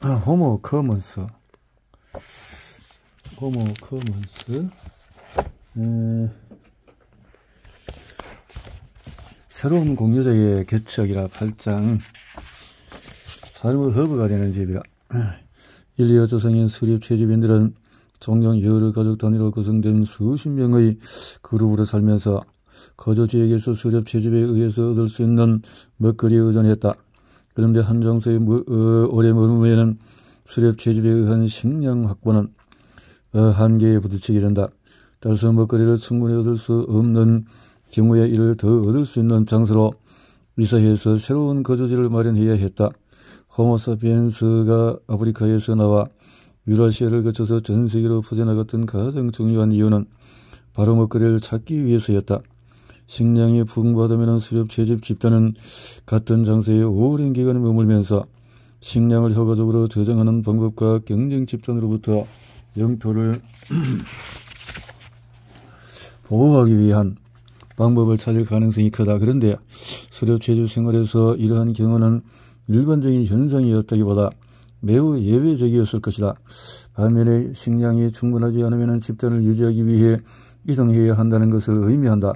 호모 커먼스. 호모 커먼스. 새로운 공유제의 개척이라 8장. 삶의 허브가 되는 집이라. 인리어 조상인 수립 채집인들은 종종 여러 가족 단위로 구성된 수십 명의 그룹으로 살면서 거주지에게서 수렵 채집에 의해서 얻을 수 있는 먹거리에 의존했다. 그런데 한 장소에 오래 머무르면 수렵 채집에 의한 식량 확보는 한계에 부딪히게 된다. 따라서 먹거리를 충분히 얻을 수 없는 경우에 이를 더 얻을 수 있는 장소로 이사해서 새로운 거주지를 마련해야 했다. 호모사피엔스가 아프리카에서 나와 유라시아를 거쳐서 전 세계로 퍼져나갔던 가장 중요한 이유는 바로 먹거리를 찾기 위해서였다. 식량이 풍부하다면 수렵 채집 집단은 같은 장소에 오랜 기간을 머물면서 식량을 효과적으로 저장하는 방법과 경쟁 집단으로부터 영토를 보호하기 위한 방법을 찾을 가능성이 크다. 그런데 수렵 채집 생활에서 이러한 경우는 일반적인 현상이었다기보다 매우 예외적이었을 것이다. 반면에 식량이 충분하지 않으면 집단을 유지하기 위해 이동해야 한다는 것을 의미한다.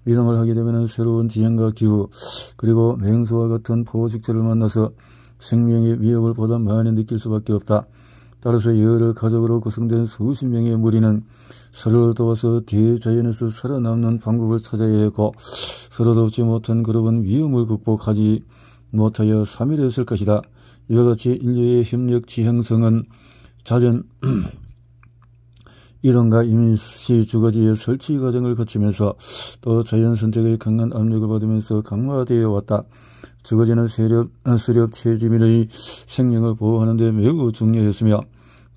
이동을 하게 되면 새로운 지형과 기후 그리고 맹수와 같은 포식자를 만나서 생명의 위협을 보다 많이 느낄 수밖에 없다. 따라서 여러 가족으로 구성된 수십 명의 무리는 서로를 도와서 대자연에서 살아남는 방법을 찾아야 했고 서로 돕지 못한 그룹은 위험을 극복하지 못하여 사멸했을 것이다. 이와 같이 인류의 협력 지향성은 잦은 이동과 임시 주거지의 설치 과정을 거치면서 또 자연 선택의 강한 압력을 받으면서 강화되어 왔다. 주거지는 수렵 채집인의 생명을 보호하는 데 매우 중요했으며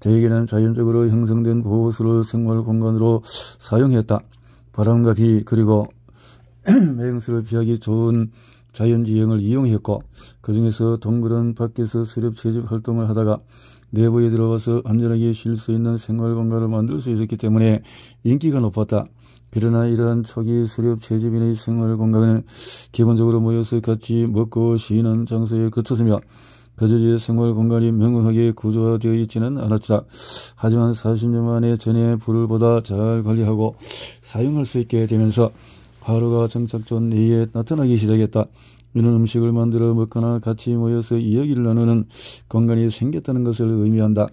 대개는 자연적으로 형성된 보호수를 생활 공간으로 사용했다. 바람과 비 그리고 맹수를 피하기 좋은 자연지형을 이용했고 그 중에서 동물은 밖에서 수렵 채집 활동을 하다가 내부에 들어와서 안전하게 쉴 수 있는 생활 공간을 만들 수 있었기 때문에 인기가 높았다. 그러나 이러한 초기 수렵 채집인의 생활 공간은 기본적으로 모여서 같이 먹고 쉬는 장소에 그쳤으며 거주지의 생활 공간이 명확하게 구조화되어 있지는 않았다. 하지만 40년 만에 전에 불보다 잘 관리하고 사용할 수 있게 되면서 하루가 정착전 내에 나타나기 시작했다. 이는 음식을 만들어 먹거나 같이 모여서 이야기를 나누는 공간이 생겼다는 것을 의미한다.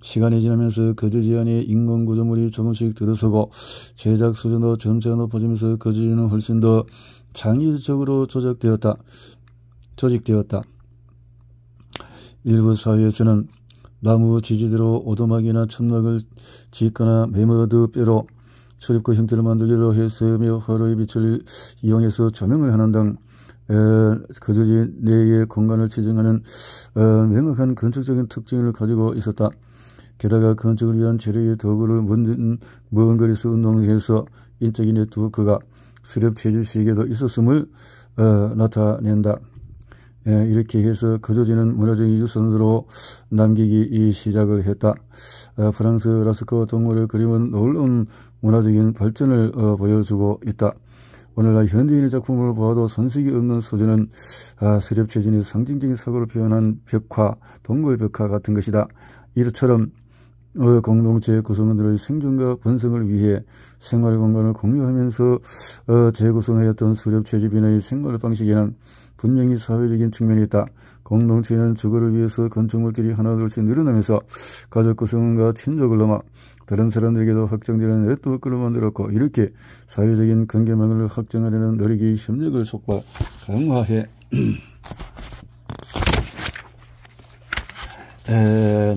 시간이 지나면서 거주지 안에 인공 구조물이 조금씩 들어서고 제작 수준도 점차 높아지면서 거주지는 훨씬 더 창의적으로 조직되었다. 일부 사회에서는 나무 지지대로 오두막이나 천막을 짓거나 매머드 뼈로 출입구 형태를 만들기로 했으며 화로의 빛을 이용해서 조명을 하는 등 거주지 내의 공간을 지정하는 명확한 건축적인 특징을 가지고 있었다. 게다가 건축을 위한 재료의 도구를 먼 거리에서 운동해서 인적인 네트워크가 수렵 채집 시기에도 있었음을 나타낸다. 이렇게 해서 거주지는 문화적인 유산으로 남기기 시작을 했다. 프랑스 라스코 동물의 그림은 놀라운 문화적인 발전을 보여주고 있다. 오늘날 현대인의 작품을 보아도 손색이 없는 소재는 수렵 채집의 상징적인 사고를 표현한 벽화, 동굴 벽화 같은 것이다. 이처럼 공동체 구성원들의 생존과 번성을 위해 생활 공간을 공유하면서 재구성하였던 수렵 채집인의 생활 방식에는 분명히 사회적인 측면이 있다. 공동체는 주거를 위해서 건축물들이 하나둘씩 늘어나면서 가족 구성원과 친족을 넘어 다른 사람들에게도 확장되는 네트워크를 만들었고 이렇게 사회적인 관계망을 확장하려는 노력이 협력을 촉발 강화해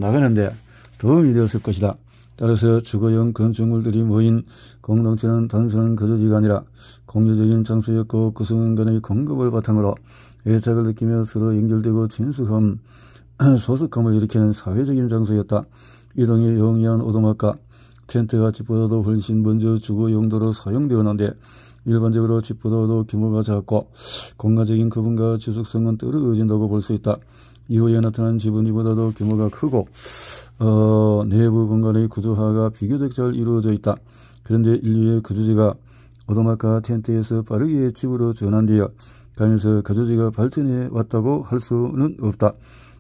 나가는데 도움이 되었을 것이다. 따라서 주거용 건축물들이 모인 공동체는 단순한 거주지가 아니라 공유적인 장소였고 구성원 간의 공급을 바탕으로 애착을 느끼며 서로 연결되고 친숙함, 소속감을 일으키는 사회적인 장소였다. 이동에 용이한 오두막과 텐트가 집보다도 훨씬 먼저 주거 용도로 사용되었는데 일반적으로 집보다도 규모가 작고 공간적인 구분과 지속성은 떨어진다고 볼 수 있다. 이후에 나타난 집은 이보다도 규모가 크고 내부 공간의 구조화가 비교적 잘 이루어져 있다. 그런데 인류의 거주지가 오두막과 텐트에서 빠르게 집으로 전환되어 가면서 거주지가 발전해 왔다고 할 수는 없다.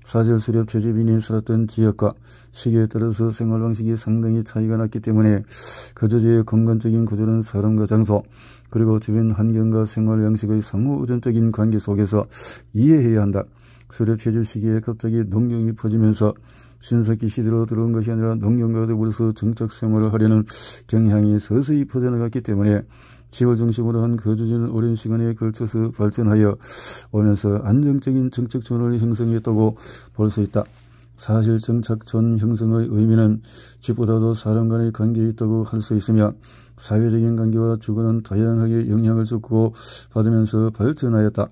사절 수렵 채집인이 살았던 지역과 시기에 따라서 생활 방식이 상당히 차이가 났기 때문에 거주지의 근본적인 구조는 사람과 장소 그리고 주변 환경과 생활 양식의 상호 의존적인 관계 속에서 이해해야 한다. 수렵 채집 시기에 갑자기 농경이 퍼지면서 신석기 시대로 들어온 것이 아니라 농경과 더불어서 정착 생활을 하려는 경향이 서서히 퍼져나갔기 때문에 집을 중심으로 한 거주지는 오랜 시간에 걸쳐서 발전하여 오면서 안정적인 정착촌을 형성했다고 볼 수 있다. 사실 정착촌 형성의 의미는 집보다도 사람 간의 관계에 있다고 할 수 있으며 사회적인 관계와 주거는 다양하게 영향을 주고 받으면서 발전하였다.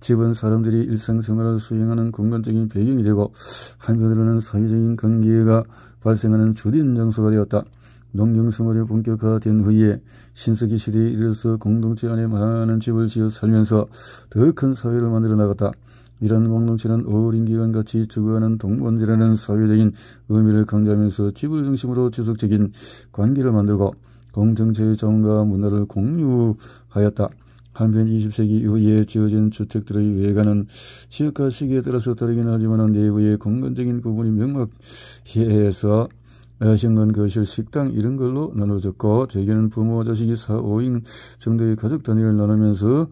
집은 사람들이 일상생활을 수행하는 공간적인 배경이 되고 한편으로는 사회적인 관계가 발생하는 주된 장소가 되었다. 농경생활이 본격화된 후에 신석기 시대에 이르러서 공동체 안에 많은 집을 지어 살면서 더 큰 사회를 만들어 나갔다. 이런 공동체는 오랜 기간 같이 주거하는 동반자라는 사회적인 의미를 강조하면서 집을 중심으로 지속적인 관계를 만들고 공동체의 자원과 문화를 공유하였다. 한편 20세기 이후에 지어진 주택들의 외관은 지역과 시기에 따라서 다르긴 하지만 내부의 공간적인 구분이 명확해서 현관, 거실, 식당 이런 걸로 나눠졌고 대개는 부모, 자식이 4, 5인 정도의 가족 단위를 나누면서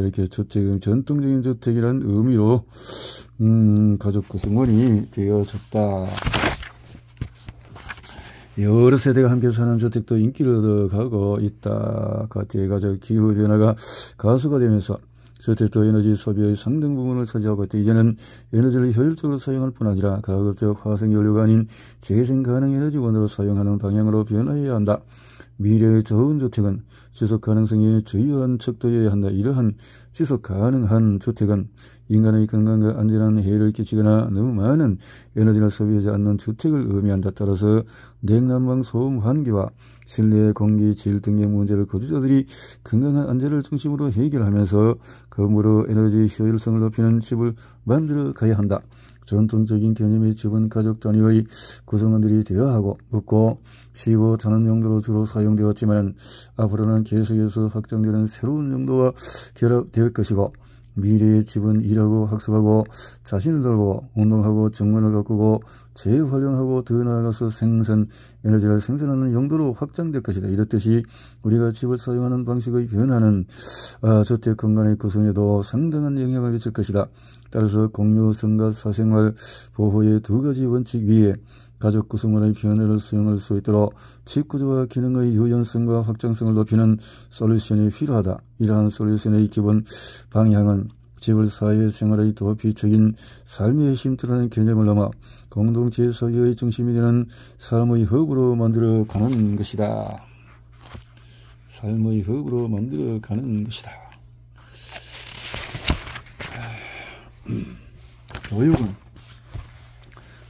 이렇게 주택은 전통적인 주택이라는 의미로 가족 구성원이 되어졌다. 여러 세대가 함께 사는 주택도 인기를 얻어가고 있다. 대가족 기후 변화가 가수가 되면서 주택도 에너지 소비의 상당 부분을 차지하고 있다. 이제는 에너지를 효율적으로 사용할 뿐 아니라 가급적 화석연료가 아닌 재생 가능 에너지원으로 사용하는 방향으로 변화해야 한다. 미래의 좋은 주택은 지속 가능성이 주요한 척도여야 한다. 이러한 지속 가능한 주택은 인간의 건강과 안전한 해를 끼치거나 너무 많은 에너지를 소비하지 않는 주택을 의미한다. 따라서 냉난방, 소음, 환기와 실내 공기 질 등의 문제를 거주자들이 건강한 안전을 중심으로 해결하면서 건물의 에너지 효율성을 높이는 집을 만들어 가야 한다. 전통적인 개념의 집은 가족 단위의 구성원들이 대화하고 먹고 쉬고 자는 용도로 주로 사용되었지만 앞으로는 계속해서 확장되는 새로운 용도와 결합될 것이고 미래의 집은 일하고 학습하고 자신을 돌보고 운동하고 정원을 가꾸고 재활용하고 더 나아가서 생산 에너지를 생산하는 용도로 확장될 것이다. 이렇듯이 우리가 집을 사용하는 방식의 변화는 주택 공간의 구성에도 상당한 영향을 미칠 것이다. 따라서 공유성과 사생활 보호의 두 가지 원칙 위에 가족 구성원의 변화를 수용할 수 있도록 집 구조와 기능의 유연성과 확장성을 높이는 솔루션이 필요하다. 이러한 솔루션의 기본 방향은 집을 사회생활의 도피적인 삶의 쉼터라는 개념을 넘어 공동체 소유의 중심이 되는 삶의 허브로 만들어가는 것이다. 삶의 허브로 만들어가는 것이다. 교육은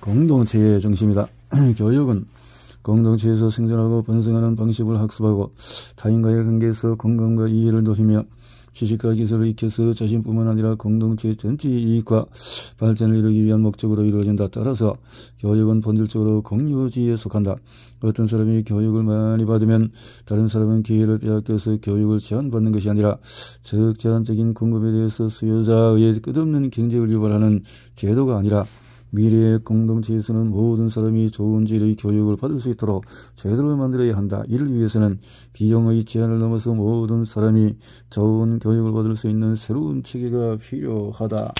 공동체의 중심이다. 교육은 공동체에서 생존하고 번성하는 방식을 학습하고 타인과의 관계에서 공감과 이해를 높이며 지식과 기술을 익혀서 자신뿐만 아니라 공동체 전체의 이익과 발전을 이루기 위한 목적으로 이루어진다. 따라서 교육은 본질적으로 공유지에 속한다. 어떤 사람이 교육을 많이 받으면 다른 사람은 기회를 빼앗겨서 교육을 제한받는 것이 아니라 적제한적인 공급에 대해서 수요자의 끝없는 경쟁을 유발하는 제도가 아니라 미래의 공동체에서는 모든 사람이 좋은 질의 교육을 받을 수 있도록 제도를 만들어야 한다. 이를 위해서는 비용의 제한을 넘어서 모든 사람이 좋은 교육을 받을 수 있는 새로운 체계가 필요하다.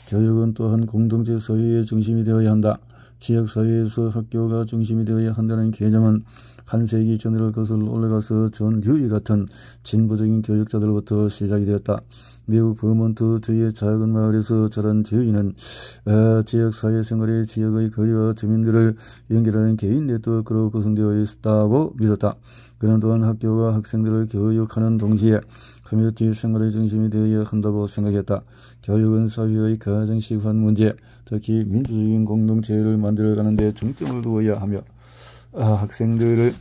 교육은 또한 공동체 소유의 중심이 되어야 한다. 지역사회에서 학교가 중심이 되어야 한다는 개념은 한 세기 전으로 거슬러 올라가서 존 듀이 같은 진보적인 교육자들로부터 시작이 되었다. 미국 버몬트 주의 작은 마을에서 자란 듀이는 지역사회생활의 지역의 거리와 주민들을 연결하는 개인 네트워크로 구성되어 있다고 믿었다. 그는 또한 학교와 학생들을 교육하는 동시에 커뮤니티 생활의 중심이 되어야 한다고 생각했다. 교육은 사회의 가정시간 문제, 특히 민주적인 공동체를 만들어가는 데 중점을 두어야 하며 학생들을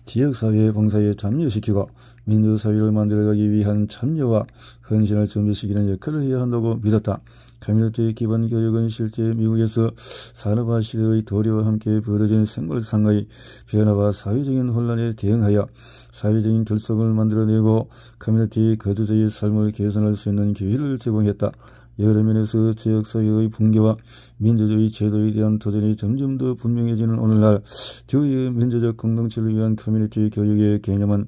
지역사회 봉사에 참여시키고 민주사회를 만들어가기 위한 참여와 헌신을 준비시키는 역할을 해야 한다고 믿었다. 커뮤니티 기반 교육은 실제 미국에서 산업화 시대의 도래와 함께 벌어진 생활상의 변화와 사회적인 혼란에 대응하여 사회적인 결속을 만들어내고 커뮤니티 거주자의 삶을 개선할 수 있는 기회를 제공했다. 여러 면에서 지역사회의 붕괴와 민주주의 제도에 대한 도전이 점점 더 분명해지는 오늘날 주의 민주적 공동체를 위한 커뮤니티 교육의 개념은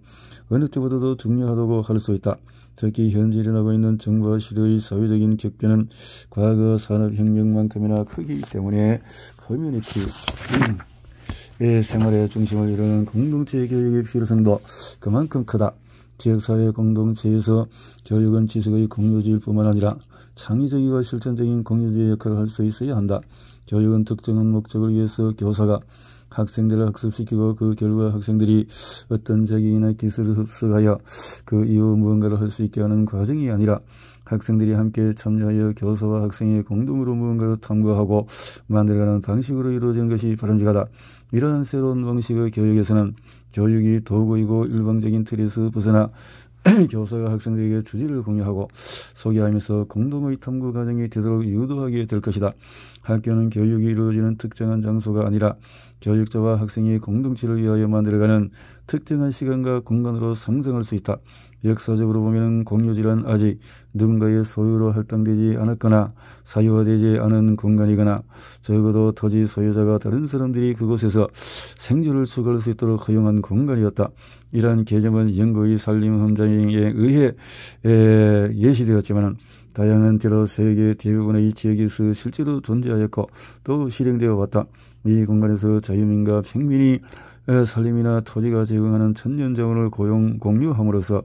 어느 때보다도 중요하다고 할 수 있다. 특히 현재 일어나고 있는 정부와 시대의 사회적인 격변은 과거 산업혁명만큼이나 크기 때문에 커뮤니티의 생활의 중심을 이루는 공동체 교육의 필요성도 그만큼 크다. 지역사회 공동체에서 교육은 지식의 공유지일 뿐만 아니라 창의적이고 실천적인 공유지의 역할을 할 수 있어야 한다. 교육은 특정한 목적을 위해서 교사가 학생들을 학습시키고 그 결과 학생들이 어떤 자격이나 기술을 흡수하여 그 이후 무언가를 할 수 있게 하는 과정이 아니라 학생들이 함께 참여하여 교사와 학생이 공동으로 무언가를 탐구하고 만들어가는 방식으로 이루어지는 것이 바람직하다. 이러한 새로운 방식의 교육에서는 교육이 도구이고 일방적인 틀에서 벗어나 교사가 학생들에게 주제를 공유하고 소개하면서 공동의 탐구 과정이 되도록 유도하게 될 것이다. 학교는 교육이 이루어지는 특정한 장소가 아니라 교육자와 학생이 공동체를 위하여 만들어가는 특정한 시간과 공간으로 상상할 수 있다. 역사적으로 보면 공유지란 아직 누군가의 소유로 할당되지 않았거나 사유화되지 않은 공간이거나 적어도 토지 소유자가 다른 사람들이 그곳에서 생존을 추구할 수 있도록 허용한 공간이었다. 이러한 개념은 영국의 산림 험장에 의해 예시되었지만 다양한 때로 세계 대부분의 지역에서 실제로 존재하였고 또 실행되어 왔다. 이 공간에서 자유민과 평민이 산림이나 토지가 제공하는 천년자원을 공유함으로써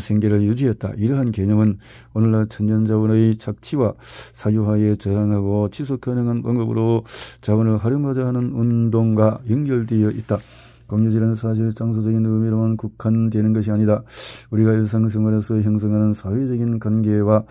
생계를 유지했다. 이러한 개념은 오늘날 천년자원의 착취와 사유화에 저항하고 지속 가능한 방법으로 자원을 활용하자 하는 운동과 연결되어 있다. 공유지는 사실 장소적인 의미로만 국한되는 것이 아니다. 우리가 일상생활에서 형성하는 사회적인 관계와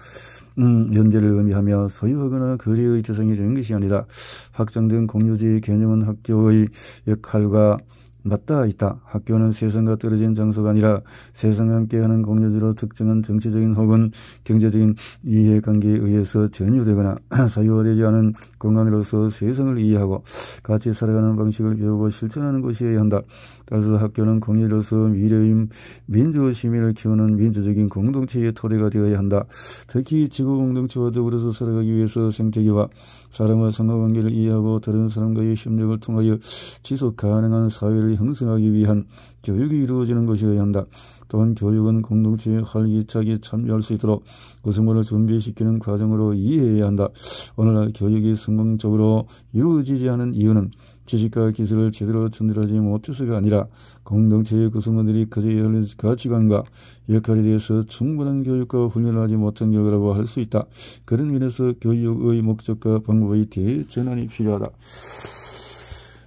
연대를 의미하며 소유하거나 거래의 대상이 되는 것이 아니다. 확장된 공유지의 개념은 학교의 역할과 맞닿아 있다. 학교는 세상과 떨어진 장소가 아니라 세상과 함께하는 공유지로 특정한 정치적인 혹은 경제적인 이해관계에 의해서 전유되거나 사유화되지 않은 공간으로서 세상을 이해하고 같이 살아가는 방식을 배우고 실천하는 곳이어야 한다. 따라서 학교는 공유로서 미래의 민주 시민을 키우는 민주적인 공동체의 토대가 되어야 한다. 특히 지구 공동체와 더불어서 살아가기 위해서 생태계와 사람과 상호관계를 이해하고 다른 사람과의 협력을 통하여 지속 가능한 사회를 형성하기 위한 교육이 이루어지는 것이어야 한다. 또한 교육은 공동체에 활기차게 참여할 수 있도록 구성원을 준비시키는 과정으로 이해해야 한다. 오늘날 교육이 성공적으로 이루어지지 않은 이유는 지식과 기술을 제대로 전달하지 못해서가 아니라 공동체의 구성원들이 가져야 할 가치관과 역할에 대해서 충분한 교육과 훈련을 하지 못한 결과라고 할 수 있다. 그런 면에서 교육의 목적과 방법의 대전환이 필요하다.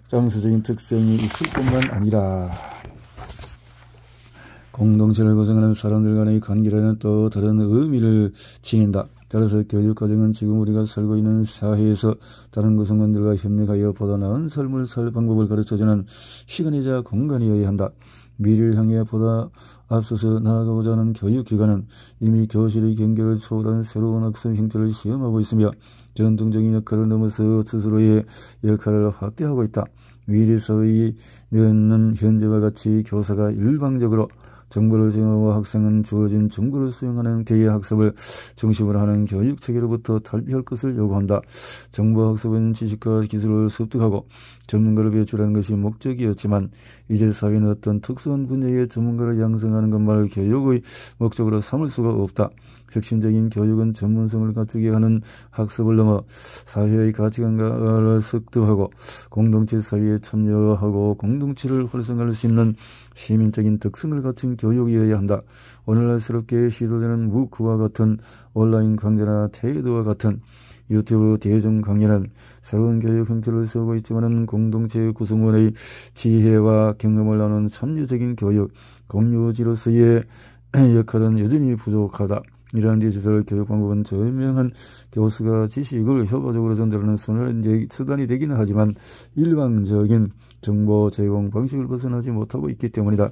장소적인 특성이 있을 뿐만 아니라 공동체를 구성하는 사람들 간의 관계라는 또 다른 의미를 지닌다. 따라서 교육과정은 지금 우리가 살고 있는 사회에서 다른 구성원들과 협력하여 보다 나은 삶을 살 방법을 가르쳐주는 시간이자 공간이어야 한다. 미래를 향해 보다 앞서서 나아가고자 하는 교육기관은 이미 교실의 경계를 초월한 새로운 학습 형태를 시험하고 있으며 전통적인 역할을 넘어서 스스로의 역할을 확대하고 있다. 미래 사회에 있는 현재와 같이 교사가 일방적으로 정보를 제공하고 학생은 주어진 정보를 수용하는 대외학습을 중심으로 하는 교육체계로부터 탈피할 것을 요구한다. 정보학습은 지식과 기술을 습득하고 전문가를 배출하는 것이 목적이었지만 이제 사회는 어떤 특수한 분야의 전문가를 양성하는 것만을 교육의 목적으로 삼을 수가 없다. 혁신적인 교육은 전문성을 갖추게 하는 학습을 넘어 사회의 가치관을 습득하고 공동체 사회에 참여하고 공동체를 활성화할 수 있는 시민적인 특성을 갖춘 교육이어야 한다. 오늘날 새롭게 시도되는 무크와 같은 온라인 강좌나 테드와 같은 유튜브 대중 강연은 새로운 교육 형태를 세우고 있지만 공동체 구성원의 지혜와 경험을 나누는 참여적인 교육, 공유지로서의 역할은 여전히 부족하다. 이러한 디지털 교육 방법은 저명한 교수가 지식을 효과적으로 전달하는 수단이 되기는 하지만 일방적인 정보 제공 방식을 벗어나지 못하고 있기 때문이다.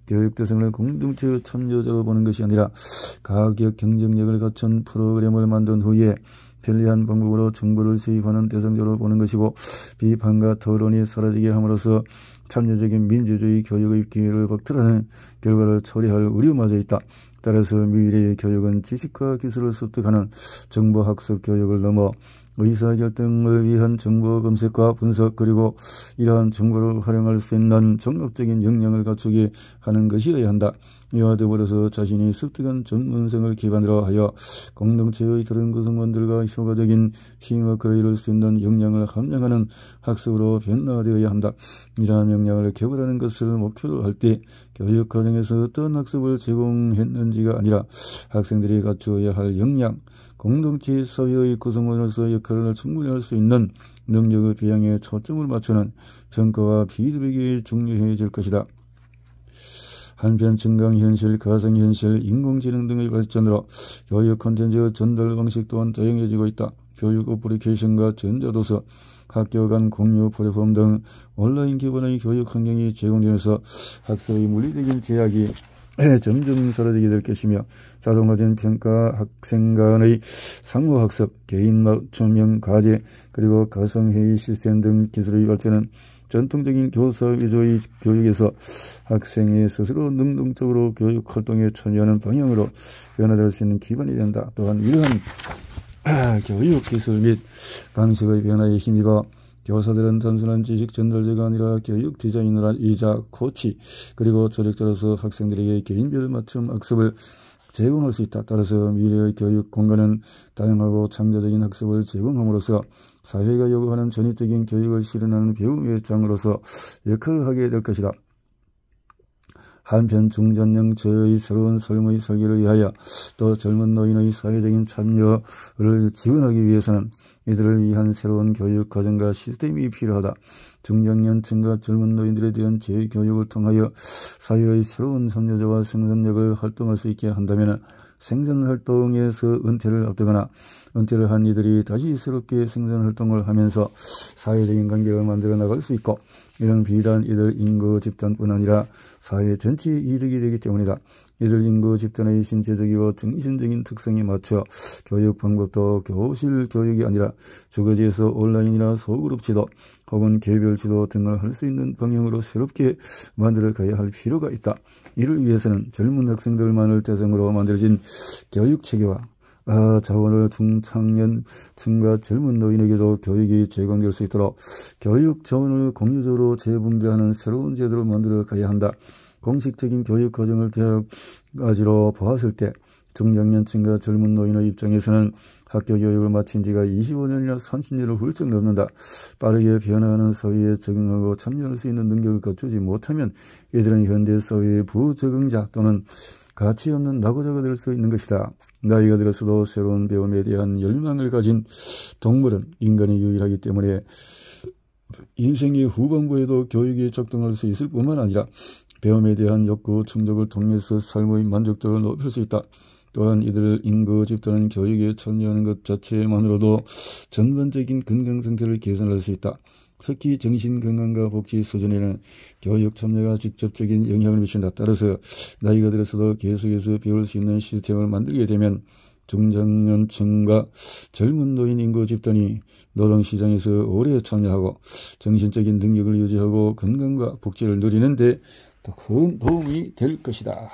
교육 대상을 공동체 참여자로 보는 것이 아니라 가격 경쟁력을 갖춘 프로그램을 만든 후에 편리한 방법으로 정보를 수입하는 대상자로 보는 것이고 비판과 토론이 사라지게 함으로써 참여적인 민주주의 교육의 기회를 박탈하는 결과를 초래할 우려마저 있다. 따라서 미래의 교육은 지식과 기술을 습득하는 정보학습 교육을 넘어 의사결정을 위한 정보 검색과 분석 그리고 이러한 정보를 활용할 수 있는 종합적인 역량을 갖추게 하는 것이어야 한다. 이와 더불어서 자신이 습득한 전문성을 기반으로 하여 공동체의 다른 구성원들과 효과적인 팀워크를 이룰 수 있는 역량을 함양하는 학습으로 변화되어야 한다. 이러한 역량을 개발하는 것을 목표로 할 때 교육 과정에서 어떤 학습을 제공했는지가 아니라 학생들이 갖추어야 할 역량, 공동체 사회의 구성원으로서 역할을 충분히 할 수 있는 능력의 배양에 초점을 맞추는 평가와 피드백이 중요해질 것이다. 한편 증강현실, 가상현실, 인공지능 등의 발전으로 교육 콘텐츠 전달 방식 또한 다양해지고 있다. 교육 어플리케이션과 전자도서, 학교 간 공유 플랫폼 등 온라인 기반의 교육 환경이 제공되면서 학습의 물리적인 제약이 점점 사라지게 될 것이며 자동화된 평가, 학생 간의 상호학습, 개인 맞춤형 과제, 그리고 가상회의 시스템 등 기술의 발전은 전통적인 교사 위주의 교육에서 학생이 스스로 능동적으로 교육 활동에 참여하는 방향으로 변화될 수 있는 기반이 된다. 또한 이러한 교육 기술 및 방식의 변화에 힘입어 교사들은 단순한 지식 전달자가 아니라 교육 디자이너이자 코치 그리고 조력자로서 학생들에게 개인별 맞춤 학습을 제공할 수 있다. 따라서 미래의 교육 공간은 다양하고 창조적인 학습을 제공함으로써 사회가 요구하는 전위적인 교육을 실현하는 배움의 장으로서 역할을 하게 될 것이다. 한편 중장년 저의 새로운 삶의 설계를 위하여 또 젊은 노인의 사회적인 참여를 지원하기 위해서는 이들을 위한 새로운 교육 과정과 시스템이 필요하다. 중장년층과 젊은 노인들에 대한 재교육을 통하여 사회의 새로운 참여자와 생산력을 활동할 수 있게 한다면 생산활동에서 은퇴를 앞두거나 은퇴를 한 이들이 다시 새롭게 생산활동을 하면서 사회적인 관계를 만들어 나갈 수 있고 이런 비단 이들 인구 집단뿐 아니라 사회 전체의 이득이 되기 때문이다. 이들 인구 집단의 신체적이고 정신적인 특성에 맞춰 교육 방법도 교실 교육이 아니라 주거지에서 온라인이나 소그룹 지도 혹은 개별 지도 등을 할 수 있는 방향으로 새롭게 만들어 가야 할 필요가 있다. 이를 위해서는 젊은 학생들만을 대상으로 만들어진 교육체계와 자원을 중장년층과 젊은 노인에게도 교육이 제공될 수 있도록 교육 자원을 공유적으로 재분배하는 새로운 제도를 만들어 가야 한다. 공식적인 교육 과정을 대학까지로 보았을 때 중장년층과 젊은 노인의 입장에서는 학교 교육을 마친 지가 25년이나 30년을 훌쩍 넘는다. 빠르게 변화하는 사회에 적응하고 참여할 수 있는 능력을 갖추지 못하면 이들은 현대 사회의 부적응자 또는 가치 없는 낙오자가 될 수 있는 것이다. 나이가 들어서도 새로운 배움에 대한 열망을 가진 동물은 인간이 유일하기 때문에 인생의 후반부에도 교육에 적응할 수 있을 뿐만 아니라 배움에 대한 욕구 충족을 통해서 삶의 만족도를 높일 수 있다. 또한 이들 인구 집단은 교육에 참여하는 것 자체만으로도 전반적인 건강 상태를 개선할 수 있다. 특히 정신건강과 복지 수준에는 교육 참여가 직접적인 영향을 미친다. 따라서 나이가 들어서도 계속해서 배울 수 있는 시스템을 만들게 되면 중장년층과 젊은 노인 인구 집단이 노동시장에서 오래 참여하고 정신적인 능력을 유지하고 건강과 복지를 누리는 데 더 큰 도움이 될 것이다.